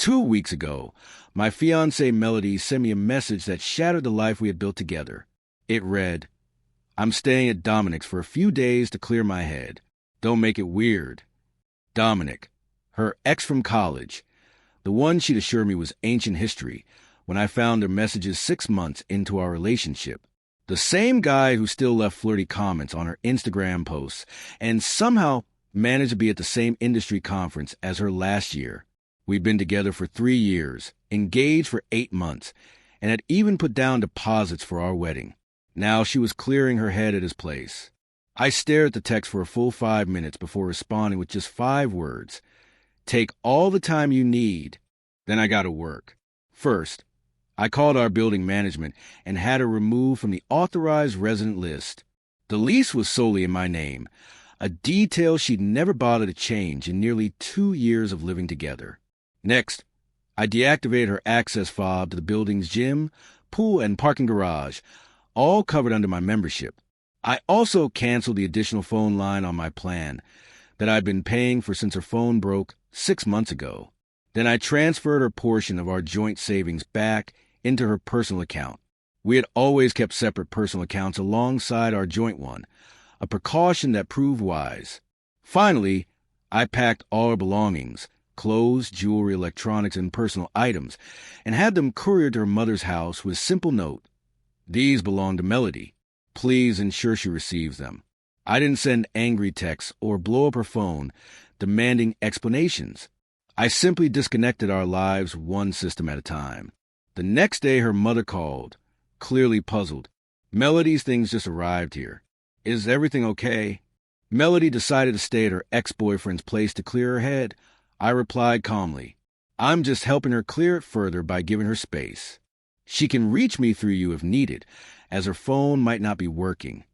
2 weeks ago, my fiancée Melody sent me a message that shattered the life we had built together. It read, "I'm staying at Dominic's for a few days to clear my head. Don't make it weird." Dominic, her ex from college, the one she'd assured me was ancient history when I found her messages 6 months into our relationship. The same guy who still left flirty comments on her Instagram posts and somehow managed to be at the same industry conference as her last year. We'd been together for 3 years, engaged for 8 months, and had even put down deposits for our wedding. Now she was clearing her head at his place. I stared at the text for a full 5 minutes before responding with just 5 words. "Take all the time you need." Then I got to work. First, I called our building management and had her removed from the authorized resident list. The lease was solely in my name, a detail she'd never bothered to change in nearly 2 years of living together. Next, I deactivated her access fob to the building's gym, pool, and parking garage, all covered under my membership. I also canceled the additional phone line on my plan that I'd been paying for since her phone broke 6 months ago. Then I transferred her portion of our joint savings back into her personal account. We had always kept separate personal accounts alongside our joint one, a precaution that proved wise. Finally, I packed all her belongings, clothes, jewelry, electronics, and personal items, and had them couriered to her mother's house with a simple note. "These belong to Melody. Please ensure she receives them." I didn't send angry texts or blow up her phone demanding explanations. I simply disconnected our lives one system at a time. The next day her mother called, clearly puzzled. "Melody's things just arrived here. Is everything okay?" Melody decided to stay at her ex-boyfriend's place to clear her head. I replied calmly, "I'm just helping her clear it further by giving her space. She can reach me through you if needed, as her phone might not be working."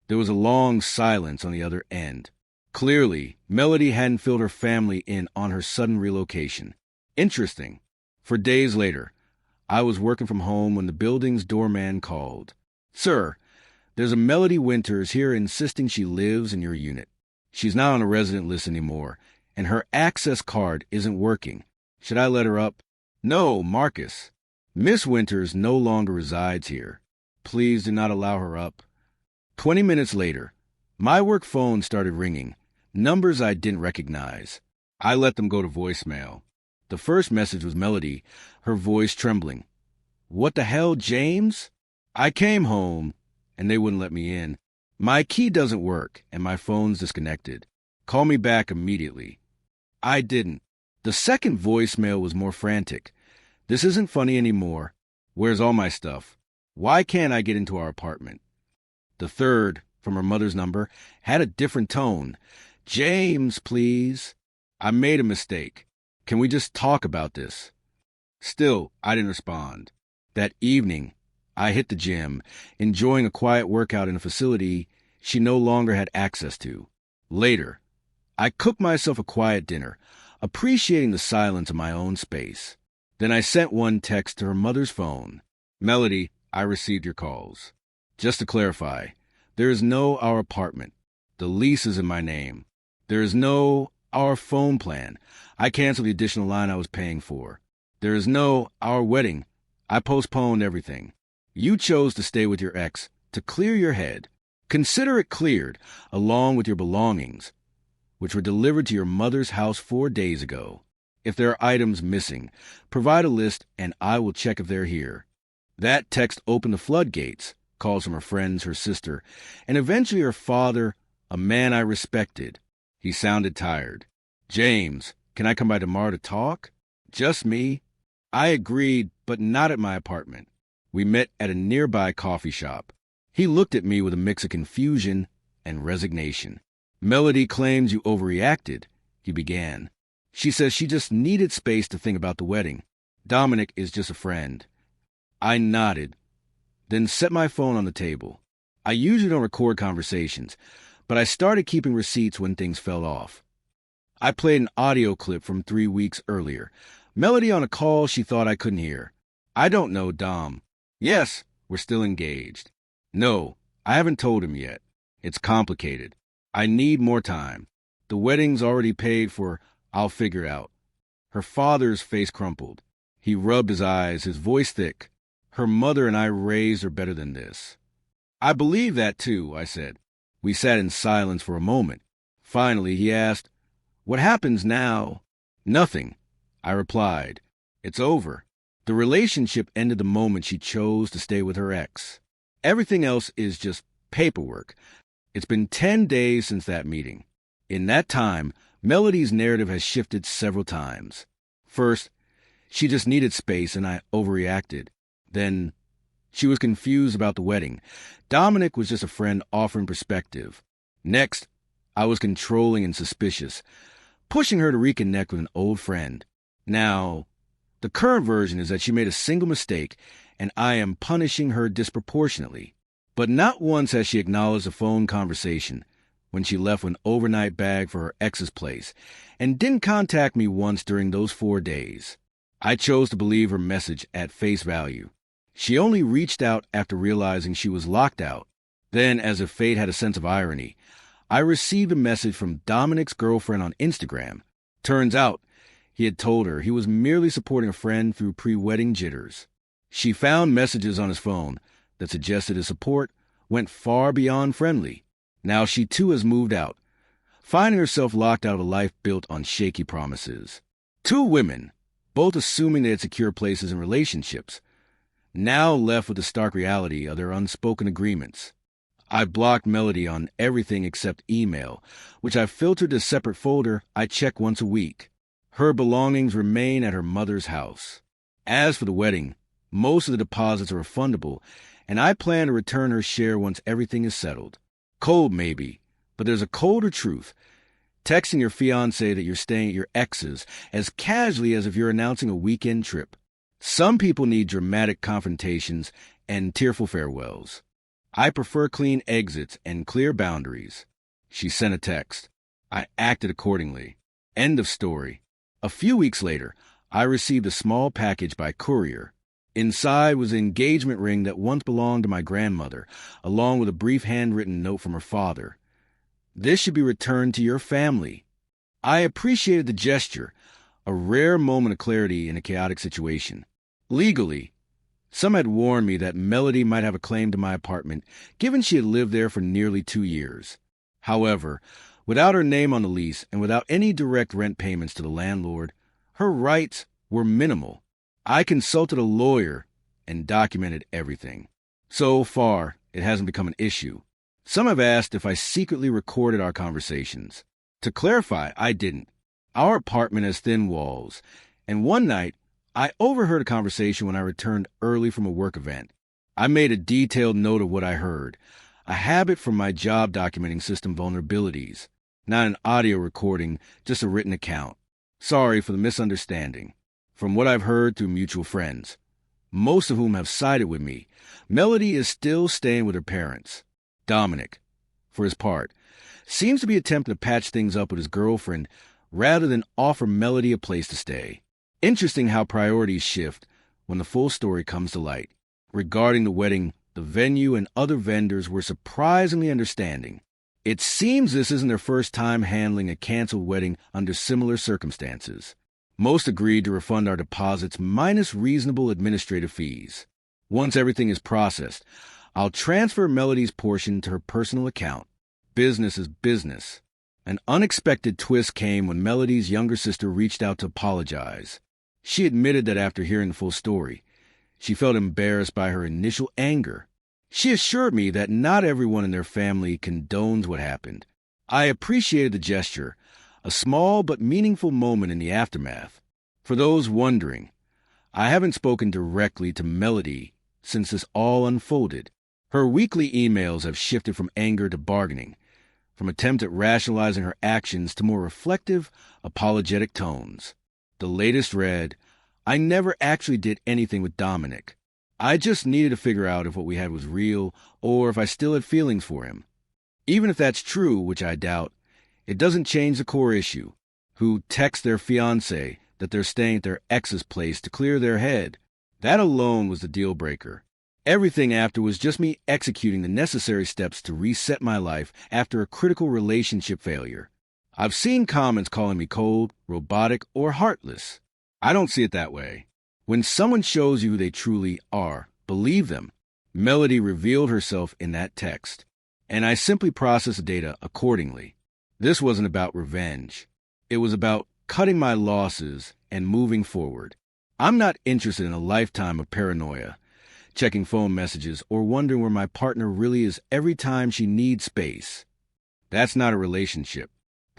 There was a long silence on the other end. Clearly, Melody hadn't filled her family in on her sudden relocation. Interesting. For days later, I was working from home when the building's doorman called. "Sir, there's a Melody Winters here insisting she lives in your unit. She's not on a resident list anymore, and her access card isn't working. Should I let her up?" "No, Marcus. Miss Winters no longer resides here. Please do not allow her up." 20 minutes later, my work phone started ringing, numbers I didn't recognize. I let them go to voicemail. The first message was Melody, her voice trembling. "What the hell, James? I came home, and they wouldn't let me in. My key doesn't work, and my phone's disconnected. Call me back immediately." I didn't. The second voicemail was more frantic. "This isn't funny anymore. Where's all my stuff? Why can't I get into our apartment?" The third, from her mother's number, had a different tone. "James, please. I made a mistake. Can we just talk about this?" Still, I didn't respond. That evening, I hit the gym, enjoying a quiet workout in a facility she no longer had access to. Later, I cooked myself a quiet dinner, appreciating the silence of my own space. Then I sent one text to her mother's phone. "Melody, I received your calls. Just to clarify, there is no our apartment. The lease is in my name. There is no our phone plan. I canceled the additional line I was paying for. There is no our wedding. I postponed everything. You chose to stay with your ex to clear your head. Consider it cleared, along with your belongings, which were delivered to your mother's house 4 days ago. If there are items missing, provide a list and I will check if they're here." That text opened the floodgates, calls from her friends, her sister, and eventually her father, a man I respected. He sounded tired. "James, can I come by tomorrow to talk?" "Just me." I agreed, but not at my apartment. We met at a nearby coffee shop. He looked at me with a mix of confusion and resignation. "Melody claims you overreacted," he began. "She says she just needed space to think about the wedding. Dominic is just a friend." I nodded, then set my phone on the table. I usually don't record conversations, but I started keeping receipts when things fell off. I played an audio clip from 3 weeks earlier. Melody on a call she thought I couldn't hear. "I don't know, Dom." "Yes, we're still engaged." "No, I haven't told him yet. It's complicated. I need more time. The wedding's already paid for. I'll figure out." Her father's face crumpled. He rubbed his eyes, his voice thick. Her mother and I raised her better than this. I believe that, too, I said. We sat in silence for a moment. Finally, he asked, "What happens now?" "Nothing," I replied. "It's over." The relationship ended the moment she chose to stay with her ex. Everything else is just paperwork. It's been 10 days since that meeting. In that time, Melody's narrative has shifted several times. First, she just needed space and I overreacted. Then, she was confused about the wedding. Dominic was just a friend offering perspective. Next, I was controlling and suspicious, pushing her to reconnect with an old friend. Now, the current version is that she made a single mistake and I am punishing her disproportionately. But not once has she acknowledged a phone conversation when she left with an overnight bag for her ex's place and didn't contact me once during those 4 days. I chose to believe her message at face value. She only reached out after realizing she was locked out. Then, as if fate had a sense of irony, I received a message from Dominic's girlfriend on Instagram. Turns out, he had told her he was merely supporting a friend through pre-wedding jitters. She found messages on his phone that suggested his support went far beyond friendly. Now she too has moved out, finding herself locked out of a life built on shaky promises. 2 women, both assuming they had secure places in relationships, now left with the stark reality of their unspoken agreements. I've blocked Melody on everything except email, which I've filtered to a separate folder I check once a week. Her belongings remain at her mother's house. As for the wedding, most of the deposits are refundable, and I plan to return her share once everything is settled. Cold, maybe, but there's a colder truth. Texting your fiancé that you're staying at your ex's as casually as if you're announcing a weekend trip. Some people need dramatic confrontations and tearful farewells. I prefer clean exits and clear boundaries. She sent a text. I acted accordingly. End of story. A few weeks later, I received a small package by courier. Inside was an engagement ring that once belonged to my grandmother, along with a brief handwritten note from her father. "This should be returned to your family." I appreciated the gesture, a rare moment of clarity in a chaotic situation. Legally, some had warned me that Melody might have a claim to my apartment, given she had lived there for nearly 2 years. However, without her name on the lease and without any direct rent payments to the landlord, her rights were minimal. I consulted a lawyer and documented everything. So far, it hasn't become an issue. Some have asked if I secretly recorded our conversations. To clarify, I didn't. Our apartment has thin walls, and one night, I overheard a conversation when I returned early from a work event. I made a detailed note of what I heard, a habit from my job documenting system vulnerabilities. Not an audio recording, just a written account. Sorry for the misunderstanding. From what I've heard through mutual friends, most of whom have sided with me, Melody is still staying with her parents. Dominic, for his part, seems to be attempting to patch things up with his girlfriend rather than offer Melody a place to stay. Interesting how priorities shift when the full story comes to light. Regarding the wedding, the venue and other vendors were surprisingly understanding. It seems this isn't their first time handling a canceled wedding under similar circumstances. Most agreed to refund our deposits minus reasonable administrative fees. Once everything is processed, I'll transfer Melody's portion to her personal account. Business is business. An unexpected twist came when Melody's younger sister reached out to apologize. She admitted that after hearing the full story, she felt embarrassed by her initial anger. She assured me that not everyone in their family condones what happened. I appreciated the gesture, a small but meaningful moment in the aftermath. For those wondering, I haven't spoken directly to Melody since this all unfolded. Her weekly emails have shifted from anger to bargaining, from attempt at rationalizing her actions to more reflective, apologetic tones. The latest read, "I never actually did anything with Dominic. I just needed to figure out if what we had was real or if I still had feelings for him. Even if that's true, which I doubt, it doesn't change the core issue. Who text their fiancé that they're staying at their ex's place to clear their head? That alone was the deal breaker. Everything after was just me executing the necessary steps to reset my life after a critical relationship failure. I've seen comments calling me cold, robotic, or heartless. I don't see it that way. When someone shows you who they truly are, believe them. Melody revealed herself in that text, and I simply processed data accordingly. This wasn't about revenge. It was about cutting my losses and moving forward. I'm not interested in a lifetime of paranoia, checking phone messages, or wondering where my partner really is every time she needs space. That's not a relationship.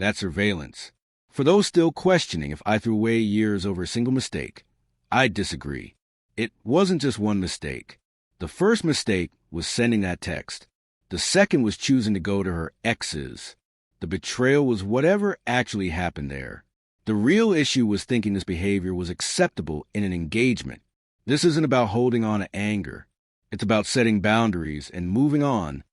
That's surveillance. For those still questioning if I threw away years over a single mistake, I disagree. It wasn't just one mistake. The first mistake was sending that text. The second was choosing to go to her exes. The betrayal was whatever actually happened there. The real issue was thinking this behavior was acceptable in an engagement. This isn't about holding on to anger. It's about setting boundaries and moving on,